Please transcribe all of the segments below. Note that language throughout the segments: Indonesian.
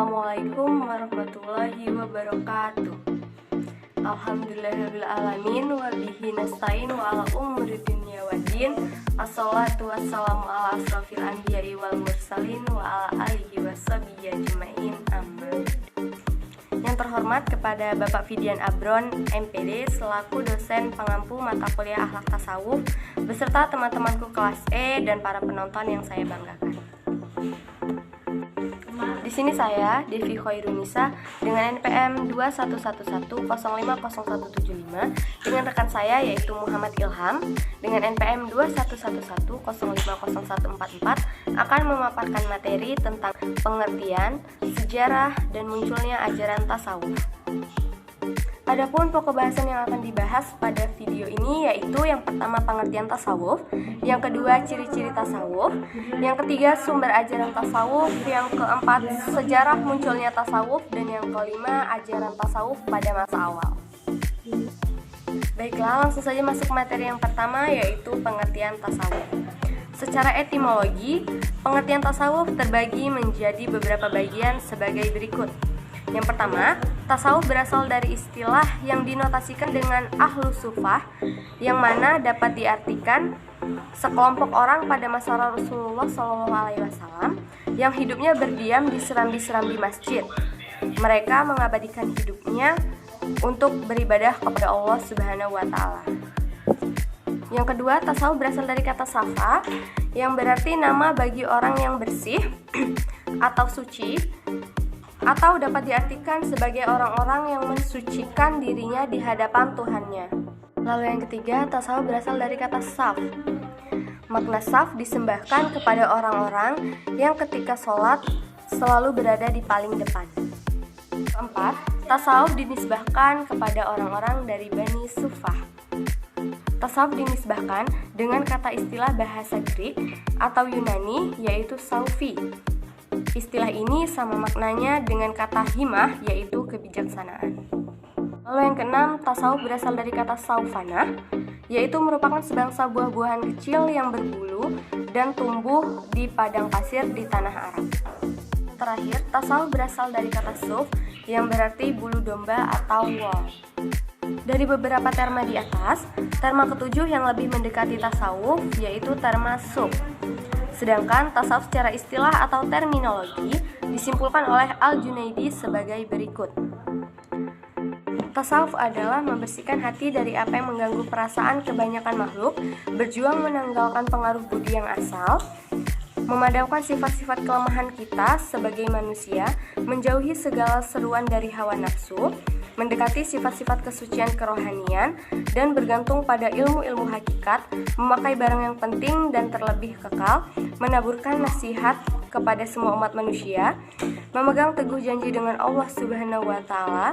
Assalamualaikum warahmatullahi wabarakatuh. Alhamdulillahirrahmanirrahim. Wa bihi nasta'in wa ala umuri dunya waddin. Assalatu wassalamu ala asrafil anbiya'i wal mursalin wa ala alihi washabihi ajma'in. Amin. Yang terhormat kepada Bapak Fidian Abron, MPD, selaku dosen pengampu mata kuliah akhlak tasawuf, beserta teman-temanku kelas E dan para penonton yang saya banggakan. Di sini saya, Devi Khairunisa, dengan NPM 2111050175, dengan rekan saya yaitu Muhammad Ilham dengan NPM 2111050144, akan memaparkan materi tentang pengertian, sejarah, dan munculnya ajaran tasawuf. Adapun pokok bahasan yang akan dibahas pada video ini yaitu yang pertama pengertian tasawuf, yang kedua ciri-ciri tasawuf, yang ketiga sumber ajaran tasawuf, yang keempat sejarah munculnya tasawuf, dan yang kelima ajaran tasawuf pada masa awal. Baiklah, langsung saja masuk materi yang pertama yaitu pengertian tasawuf. Secara etimologi, pengertian tasawuf terbagi menjadi beberapa bagian sebagai berikut. Yang pertama, tasawuf berasal dari istilah yang dinotasikan dengan ahlu sufah, yang mana dapat diartikan sekelompok orang pada masa Rasulullah SAW yang hidupnya berdiam di serambi-serambi masjid. Mereka mengabadikan hidupnya untuk beribadah kepada Allah Subhanahu wa Ta'ala. Yang kedua, tasawuf berasal dari kata safa, yang berarti nama bagi orang yang bersih atau suci, atau dapat diartikan sebagai orang-orang yang mensucikan dirinya di hadapan Tuhannya. Lalu yang ketiga, tasawuf berasal dari kata saf. Makna saf disembahkan kepada orang-orang yang ketika sholat selalu berada di paling depan. Keempat, tasawuf dinisbahkan kepada orang-orang dari Bani Sufah. Tasawuf dinisbahkan dengan kata istilah bahasa Greek atau Yunani yaitu saufi. Istilah ini sama maknanya dengan kata himah, yaitu kebijaksanaan. Lalu yang keenam, tasawuf berasal dari kata saufana, yaitu merupakan sebangsa buah-buahan kecil yang berbulu dan tumbuh di padang pasir di tanah Arab. Terakhir, tasawuf berasal dari kata suf, yang berarti bulu domba atau wool. Dari beberapa terma di atas, terma ketujuh yang lebih mendekati tasawuf yaitu terma suf. Sedangkan tasawuf secara istilah atau terminologi disimpulkan oleh Al-Junaidi sebagai berikut. Tasawuf adalah membersihkan hati dari apa yang mengganggu perasaan kebanyakan makhluk, berjuang menanggalkan pengaruh budi yang asal, memadamkan sifat-sifat kelemahan kita sebagai manusia, menjauhi segala seruan dari hawa nafsu, mendekati sifat-sifat kesucian kerohanian, dan bergantung pada ilmu-ilmu hakikat, memakai barang yang penting dan terlebih kekal, menaburkan nasihat kepada semua umat manusia, memegang teguh janji dengan Allah Subhanahu wa Ta'ala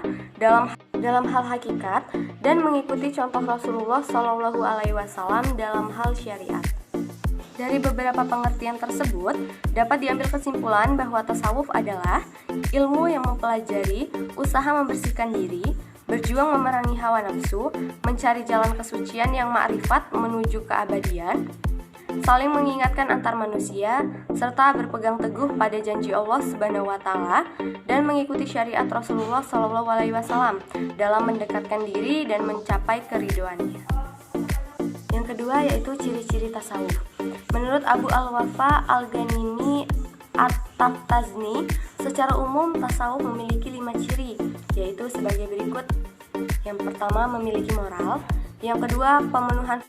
dalam hal hakikat, dan mengikuti contoh Rasulullah SAW dalam hal syariat. Dari beberapa pengertian tersebut, dapat diambil kesimpulan bahwa tasawuf adalah ilmu yang mempelajari, usaha membersihkan diri, berjuang memerangi hawa nafsu, mencari jalan kesucian yang ma'rifat menuju keabadian, saling mengingatkan antar manusia, serta berpegang teguh pada janji Allah Subhanahu wa Ta'ala dan mengikuti syariat Rasulullah SAW dalam mendekatkan diri dan mencapai keridhoannya. Yang kedua yaitu ciri-ciri tasawuf. Menurut Abu Al-Wafa Al-Ghanimi At-Taftazni, secara umum tasawuf memiliki 5 ciri, yaitu sebagai berikut. Yang pertama, memiliki moral. Yang kedua, pemenuhan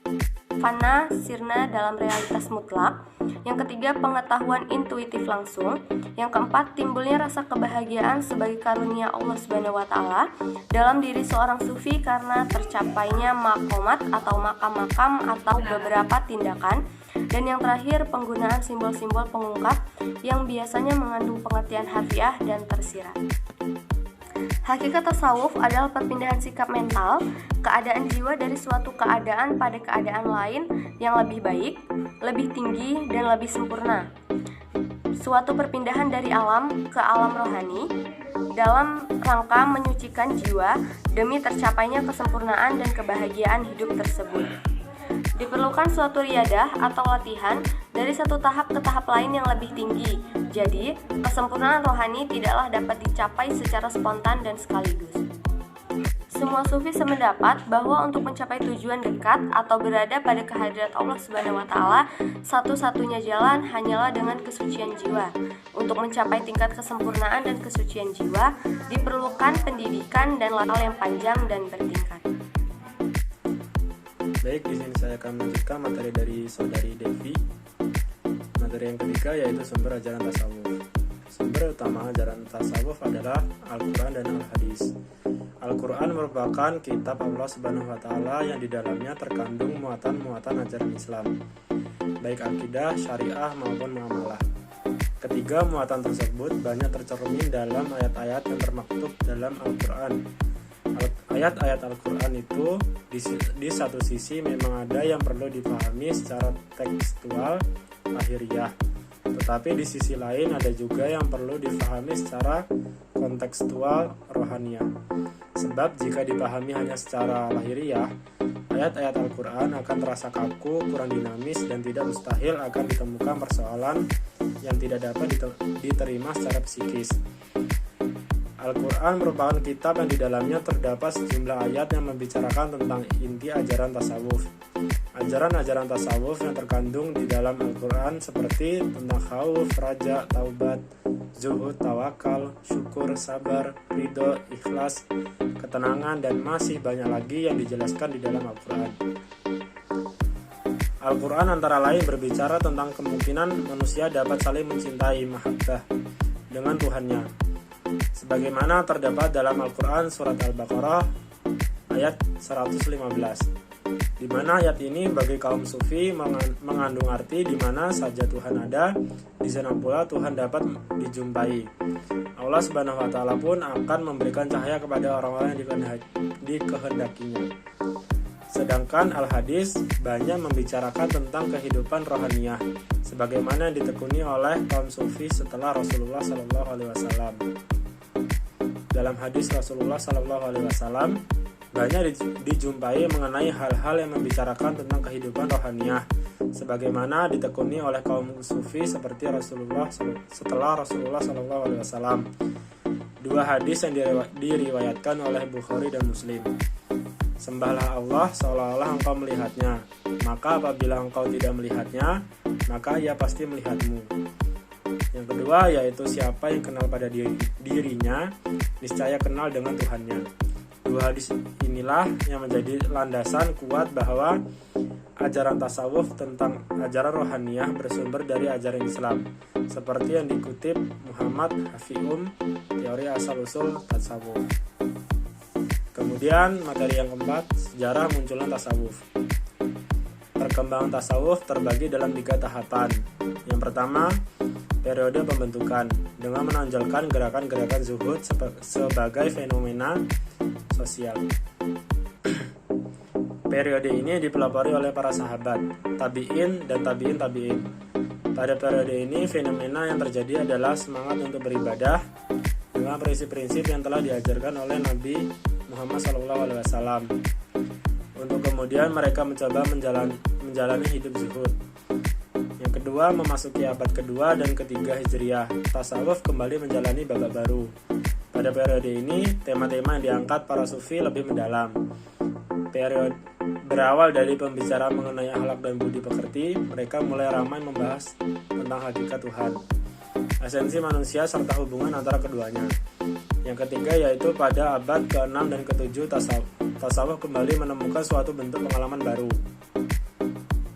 fana sirna dalam realitas mutlak. Yang ketiga, pengetahuan intuitif langsung. Yang keempat, timbulnya rasa kebahagiaan sebagai karunia Allah Subhanahu wa Ta'ala dalam diri seorang sufi karena tercapainya makomat atau makam-makam atau beberapa tindakan. Dan yang terakhir, penggunaan simbol-simbol pengungkap yang biasanya mengandung pengertian harfiah dan tersirat. Hakikat tasawuf adalah perpindahan sikap mental, keadaan jiwa dari suatu keadaan pada keadaan lain yang lebih baik, lebih tinggi, dan lebih sempurna. Suatu perpindahan dari alam ke alam rohani dalam rangka menyucikan jiwa demi tercapainya kesempurnaan dan kebahagiaan hidup tersebut. Diperlukan suatu riyadah atau latihan dari satu tahap ke tahap lain yang lebih tinggi Jadi, kesempurnaan rohani tidaklah dapat dicapai secara spontan dan sekaligus. Semua sufi sependapat bahwa untuk mencapai tujuan dekat atau berada pada kehadirat Allah Subhanahu wa taala, satu-satunya jalan hanyalah dengan kesucian jiwa. Untuk mencapai tingkat kesempurnaan dan kesucian jiwa, diperlukan pendidikan dan lakal yang panjang dan bertingkat. Baik, di sini saya akan melanjutkan materi dari saudari Devi. Materi yang ketiga yaitu sumber ajaran tasawuf. Sumber utama ajaran tasawuf adalah Al-Quran dan Al-Hadis. Al-Quran merupakan kitab Allah Subhanahu wa taala yang di dalamnya terkandung muatan-muatan ajaran Islam, baik akidah, syariah maupun muamalah. Ketiga muatan tersebut banyak tercermin dalam ayat-ayat yang termaktub dalam Al-Quran. Ayat-ayat Al-Quran itu di satu sisi memang ada yang perlu dipahami secara tekstual lahiriah, tetapi di sisi lain ada juga yang perlu dipahami secara kontekstual rohaniah. Sebab jika dipahami hanya secara lahiriah, ayat-ayat Al-Quran akan terasa kaku, kurang dinamis, dan tidak mustahil akan ditemukan persoalan yang tidak dapat diterima secara psikis. Al-Quran merupakan kitab yang di dalamnya terdapat sejumlah ayat yang membicarakan tentang inti ajaran tasawuf. Ajaran-ajaran tasawuf yang terkandung di dalam Al-Quran seperti tentang khauf, raja, taubat, zuhud, tawakal, syukur, sabar, ridho, ikhlas, ketenangan, dan masih banyak lagi yang dijelaskan di dalam Al-Quran. Al-Quran antara lain berbicara tentang kemungkinan manusia dapat saling mencintai mahabbah dengan Tuhannya, sebagaimana terdapat dalam Al-Quran surat Al-Baqarah ayat 115, di mana ayat ini bagi kaum sufi mengandung arti di mana saja Tuhan ada, di sana pula Tuhan dapat dijumpai. Allah Subhanahu wa taala pun akan memberikan cahaya kepada orang-orang yang dikehendakinya. Sedangkan Al-Hadis banyak membicarakan tentang kehidupan rohaniah, sebagaimana ditekuni oleh kaum sufi setelah Rasulullah SAW. Dalam hadis Rasulullah SAW banyak dijumpai mengenai hal-hal yang membicarakan tentang kehidupan rohaniah, sebagaimana ditekuni oleh kaum sufi seperti setelah Rasulullah SAW. Dua hadis yang diriwayatkan oleh Bukhari dan Muslim. Sembahlah Allah seolah-olah engkau melihatnya, maka apabila engkau tidak melihatnya, maka ia pasti melihatmu. Yang kedua yaitu siapa yang kenal pada dirinya, niscaya kenal dengan Tuhannya. Dua hadis inilah yang menjadi landasan kuat bahwa ajaran tasawuf tentang ajaran rohaniah bersumber dari ajaran Islam, seperti yang dikutip Muhammad Hafium, teori asal-usul tasawuf. Kemudian materi yang keempat, sejarah munculnya tasawuf. Perkembangan tasawuf terbagi dalam 3 tahapan. Yang pertama, periode pembentukan dengan menonjolkan gerakan-gerakan zuhud sebagai fenomena sosial. Periode ini dipelopori oleh para sahabat, tabi'in dan tabi'in tabi'in. Pada periode ini fenomena yang terjadi adalah semangat untuk beribadah dengan prinsip-prinsip yang telah diajarkan oleh Nabi Muhammad SAW. Untuk kemudian mereka mencoba menjalani hidup zuhud. Yang kedua, memasuki abad kedua dan ketiga Hijriah, tasawuf kembali menjalani babak baru. Pada periode ini, tema-tema yang diangkat para sufi lebih mendalam. Periode berawal dari pembicaraan mengenai akhlak dan budi pekerti, mereka mulai ramai membahas tentang hakikat Tuhan, esensi manusia serta hubungan antara keduanya. Yang ketiga yaitu pada abad ke-6 dan ke-7 tasawuf kembali menemukan suatu bentuk pengalaman baru.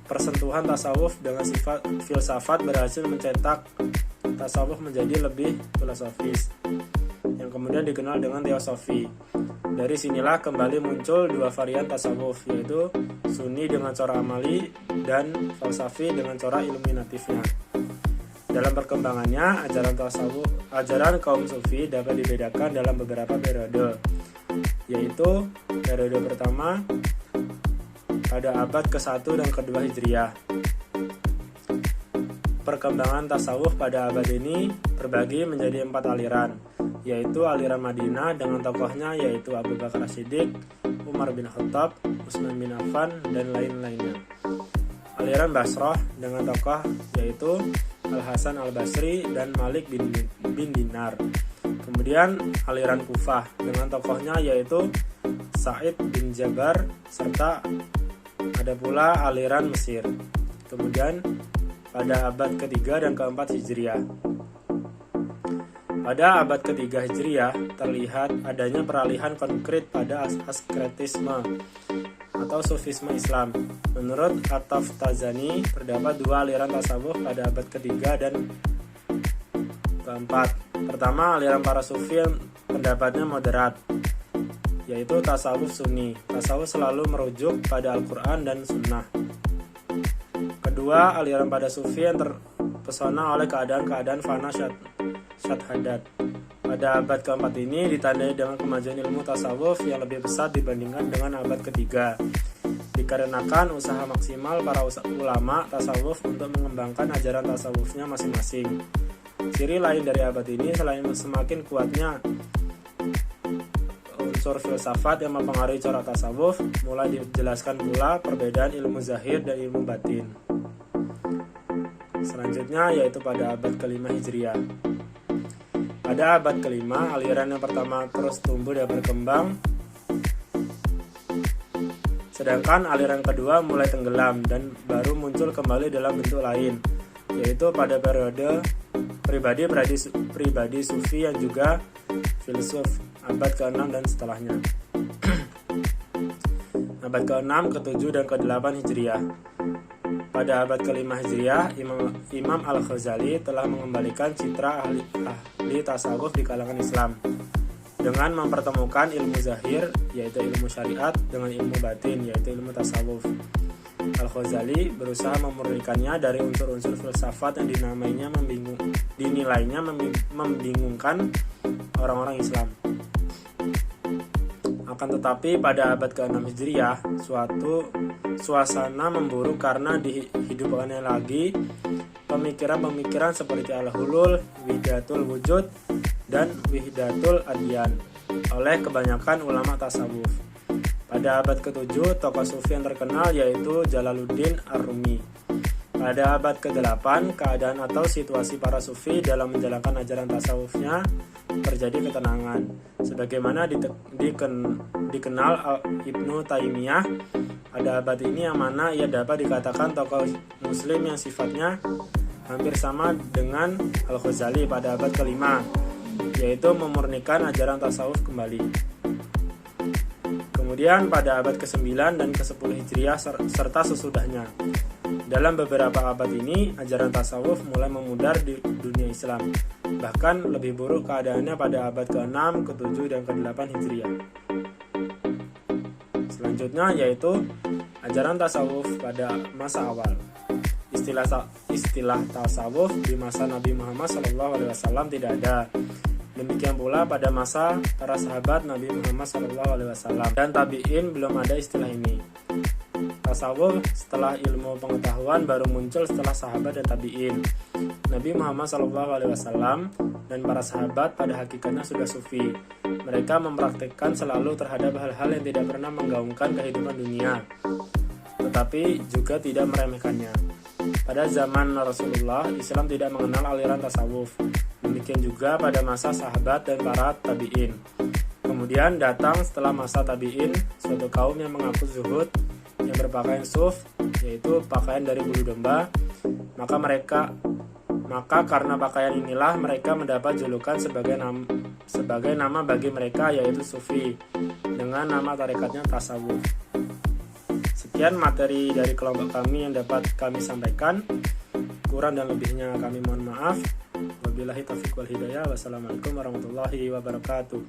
Persentuhan tasawuf dengan sifat filsafat berhasil mencetak tasawuf menjadi lebih filosofis, yang kemudian dikenal dengan teosofi. Dari sinilah kembali muncul 2 varian tasawuf, yaitu Sunni dengan corak amali dan falsafi dengan corak iluminatifnya. Dalam perkembangannya, ajaran kaum sufi dapat dibedakan dalam beberapa periode, yaitu periode pertama pada abad ke-1 dan ke-2 Hijriah. Perkembangan tasawuf pada abad ini terbagi menjadi 4 aliran, yaitu aliran Madinah dengan tokohnya yaitu Abu Bakar As-Siddiq, Umar bin Khattab, Utsman bin Affan, dan lain-lainnya. Aliran Basrah dengan tokoh yaitu Al-Hasan Al-Basri, dan Malik bin Dinar. Kemudian aliran Kufah dengan tokohnya yaitu Sa'id bin Jabar, serta ada pula aliran Mesir. Kemudian pada abad ketiga dan keempat Hijriah. Pada abad ketiga Hijriah terlihat adanya peralihan konkret pada askretisme atau sufisme Islam. Menurut At-Taftazani, terdapat dua aliran tasawuf pada abad ketiga dan keempat. Pertama, aliran para sufi yang pendapatnya moderat, yaitu tasawuf sunni. Tasawuf selalu merujuk pada Al-Quran dan Sunnah. Kedua, aliran pada sufi yang terpesona oleh keadaan-keadaan fana syadhadat. Pada abad keempat ini ditandai dengan kemajuan ilmu tasawuf yang lebih besar dibandingkan dengan abad ketiga, dikarenakan usaha maksimal para ulama tasawuf untuk mengembangkan ajaran tasawufnya masing-masing. Ciri lain dari abad ini selain semakin kuatnya unsur filsafat yang mempengaruhi corak tasawuf, mulai dijelaskan pula perbedaan ilmu zahir dan ilmu batin. Selanjutnya yaitu pada abad kelima Hijriah. Pada abad kelima, aliran yang pertama terus tumbuh dan berkembang, sedangkan aliran kedua mulai tenggelam dan baru muncul kembali dalam bentuk lain, yaitu pada periode pribadi sufi yang juga filsuf, abad ke-6 dan setelahnya. Abad ke-6, ke-7, dan ke-8 Hijriah. Pada abad ke-5 Hijriah, Imam Al-Ghazali telah mengembalikan citra ahli tasawuf di kalangan Islam dengan mempertemukan ilmu zahir, yaitu ilmu syariat, dengan ilmu batin, yaitu ilmu tasawuf. Al-Ghazali berusaha memurnikannya dari unsur-unsur filsafat yang dinilainya membingungkan orang-orang Islam. Akan tetapi pada abad ke-6 Hijriah, suatu suasana memburuk karena dihidupkannya lagi pemikiran-pemikiran seperti al-hulul, wihdatul wujud, dan wihdatul adyan oleh kebanyakan ulama tasawuf. Pada abad ke-7, tokoh sufi yang terkenal yaitu Jalaluddin Ar-Rumi. Pada abad ke-8, keadaan atau situasi para sufi dalam menjalankan ajaran tasawufnya terjadi ketenangan. Sebagaimana dikenal Ibnu Taimiyah, pada abad ini yang mana ia dapat dikatakan tokoh muslim yang sifatnya hampir sama dengan Al-Ghazali pada abad ke-5, yaitu memurnikan ajaran tasawuf kembali. Kemudian pada abad ke-9 dan ke-10 Hijriah serta sesudahnya. Dalam beberapa abad ini, ajaran tasawuf mulai memudar di dunia Islam. Bahkan lebih buruk keadaannya pada abad ke-6, ke-7, dan ke-8 Hijriah. Selanjutnya yaitu ajaran tasawuf pada masa awal. Istilah tasawuf di masa Nabi Muhammad SAW tidak ada. Demikian pula pada masa para sahabat Nabi Muhammad SAW dan tabi'in belum ada istilah ini. Tasawuf setelah ilmu pengetahuan baru muncul setelah sahabat dan tabi'in. Nabi Muhammad SAW dan para sahabat pada hakikatnya sudah sufi. Mereka mempraktikkan selalu terhadap hal-hal yang tidak pernah menggaungkan kehidupan dunia, tetapi juga tidak meremehkannya. Pada zaman Rasulullah, Islam tidak mengenal aliran tasawuf. Demikian juga pada masa sahabat dan para tabi'in. Kemudian datang setelah masa tabi'in suatu kaum yang mengaku zuhud, yang berpakaian suf, yaitu pakaian dari bulu domba. Maka karena pakaian inilah mereka mendapat julukan sebagai nama bagi mereka, yaitu sufi, dengan nama tarekatnya tasawuf. Sekian materi dari kelompok kami yang dapat kami sampaikan. Kurang dan lebihnya kami mohon maaf. Wabillahi taufiq wal hidayah. Wassalamualaikum warahmatullahi wabarakatuh.